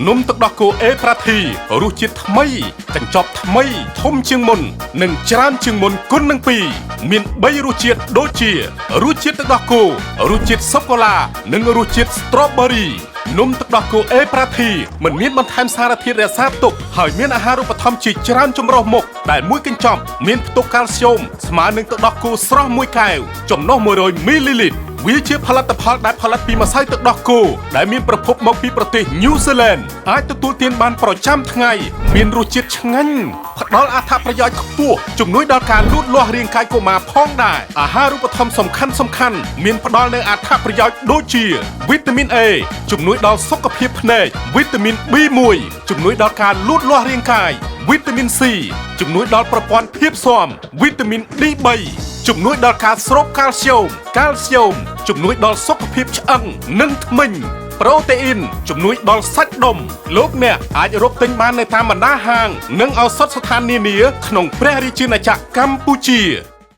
នំទឹកដោះគោអេប្រាធីរសជាតិថ្មីកញ្ចប់ថ្មីធំជាងមុននិងច្រើនជាងមុនគុណនឹង2មាន3រសជាតិដូចជារសជាតិទឹកដោះគោរសជាតិសូកូឡានិងរសជាតិ Strawberry នំទឹកដោះគោអេប្រាធីមិនមានបន្ថែមសារធាតុរក្សាទុកហើយមានអាហារូបត្ថម្ភជាច្រើនចម្រុះមុខដែលមួយកញ្ចប់មានផ្ទុកកាល់ស្យូមស្មើនឹងទឹកដោះគោស្រស់1កែវចំណុះ100មីលីលីត្រវាជាផលិតផលដែលផលិតពីម្សៅទឹកដោះគោដែលមានប្រភពមកពីប្រទេសញូហ្សេឡង់អាចទទួលទានបានប្រចាំថ្ងៃមានរសជាតិឆ្ងាញ់ផ្ដល់អត្ថប្រយោជន៍ខ្ពស់ជំនួយដល់ការលូតលាស់រាងកាយកុមារផងដែរអាហារូបត្ថម្ភសំខាន់មានផ្ដល់នូវអត្ថប្រយោជន៍ដូចជាវីតាមីន A ជំនួយដល់សុខភាពភ្នែកវីតាមីន B1 ជំនួយដល់ការលូតលាស់រាងកាយវីតាមីន C ជំនួយដល់ប្រព័ន្ធភាពស៊ាំវីតាមីន D3 ជំនួយដល់ការស្រូបកាល់ស្យូមជំនួយដល់សុខភាពឆ្អឹងនិងធ្មេញប្រូតេអ៊ីនជំនួយដល់សាច់ដុំលោកអ្នកអាចរកទិញបាននៅតាមបណ្ដាហាងនិងឱសថស្ថាននានាក្នុងព្រះរាជាណាចក្រកម្ពុជា